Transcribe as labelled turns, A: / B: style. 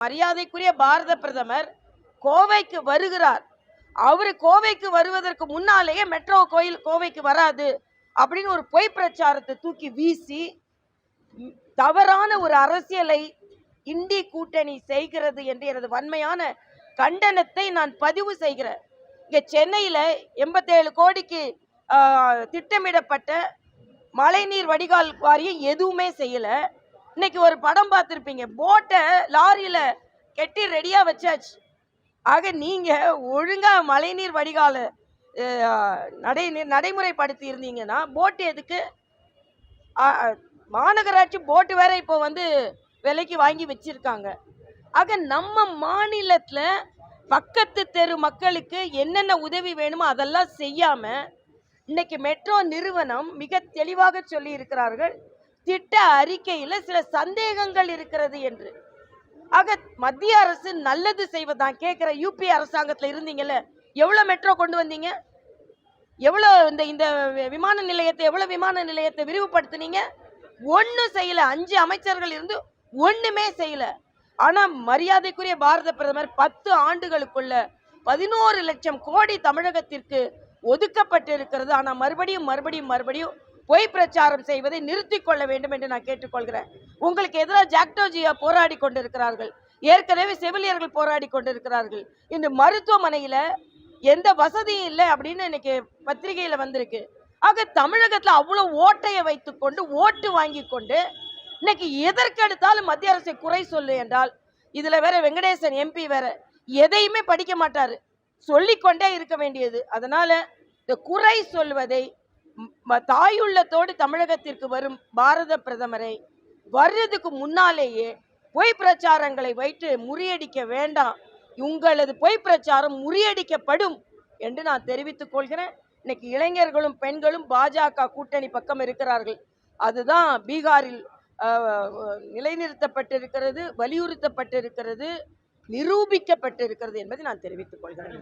A: மரியாதைக்குரிய பாரத பிரதமர் கோவைக்கு வருகிறார். அவரு கோவைக்கு வருவதற்கு முன்னாலேயே மெட்ரோ கோவைக்கு வராது அப்படின்னு ஒரு பொய் பிரச்சாரத்தை தூக்கி வீசி தவறான ஒரு அரசியலை இந்தி கூட்டணி செய்கிறது என்று எனது வன்மையான கண்டனத்தை நான் பதிவு செய்கிறேன். இங்க சென்னையில 87 கோடிக்கு திட்டமிடப்பட்ட மழைநீர் வடிகால் வாரியம் எதுவுமே செய்யல. இன்னைக்கு ஒரு படம் பார்த்துருப்பீங்க, போட்டை லாரியில கெட்டி ரெடியா வச்சாச்சு. ஆக நீங்க ஒழுங்கா மழைநீர் வடிகால நடைமுறைப்படுத்தி இருந்தீங்கன்னா போட்டு எதுக்கு? மாநகராட்சி போட்டு வேற இப்போ விலைக்கு வாங்கி வச்சிருக்காங்க. ஆக நம்ம மாநிலத்துல பக்கத்து தெரு மக்களுக்கு என்னென்ன உதவி வேணுமோ அதெல்லாம் செய்யாம இன்னைக்கு மெட்ரோ நிறுவனம் மிக தெளிவாக சொல்லி இருக்கிறார்கள், திட்ட அறிக்கையில சில சந்தேகங்கள் இருக்கிறது என்று. ஆக மத்திய அரசு நல்லது செய்வதான் கேட்கிற. யூபி அரசாங்கத்தில் இருந்தீங்கல்ல, எவ்வளவு மெட்ரோ கொண்டு வந்தீங்க? எவ்வளவு இந்த விமான நிலையத்தை விரிவுபடுத்தினீங்க? ஒன்னும் செய்யல. 5 அமைச்சர்கள் இருந்து ஒண்ணுமே செய்யல. ஆனா மரியாதைக்குரிய பாரத பிரதமர் 10 ஆண்டுகளுக்குள்ள 11 லட்சம் கோடி தமிழகத்திற்கு ஒதுக்கப்பட்டு இருக்கிறது. ஆனா மறுபடியும் பொய் பிரச்சாரம் செய்வதை நிறுத்திக் கொள்ள வேண்டும் என்று நான் கேட்டுக்கொள்கிறேன். உங்களுக்கு எதிராக ஜாக்டோஜியா போராடி கொண்டிருக்கிறார்கள், ஏற்கனவே செவிலியர்கள் போராடி கொண்டிருக்கிறார்கள். இந்த மருத்துவமனையில எந்த வசதியும் இல்லை அப்படின்னு இன்னைக்கு பத்திரிகையில வந்திருக்கு. ஆக தமிழகத்துல அவ்வளவு ஓட்டையை வைத்துக் கொண்டு ஓட்டு வாங்கி கொண்டு இன்னைக்கு எதற்கெடுத்தாலும் மத்திய அரசை குறை சொல்லு என்றால், இதுல வேற வெங்கடேசன் எம்பி வேற எதையுமே படிக்க மாட்டாரு, சொல்லிக்கொண்டே இருக்க வேண்டியது. அதனால இந்த குறை சொல்வதை தாயுள்ளத்தோடு தமிழகத்திற்கு வரும் பாரத பிரதமரை வர்றதுக்கு முன்னாலேயே பொய் பிரச்சாரங்களை வைத்து முறியடிக்க வேண்டாம். உங்களது பொய் பிரச்சாரம் முறியடிக்கப்படும் என்று நான் தெரிவித்துக் கொள்கிறேன். இன்னைக்கு இளைஞர்களும் பெண்களும் பாஜக கூட்டணி பக்கம் இருக்கிறார்கள். அதுதான் பீகாரில் நிலைநிறுத்தப்பட்டிருக்கிறது, வலியுறுத்தப்பட்டிருக்கிறது, நிரூபிக்கப்பட்டிருக்கிறது என்பதை நான் தெரிவித்துக் கொள்கிறேன்.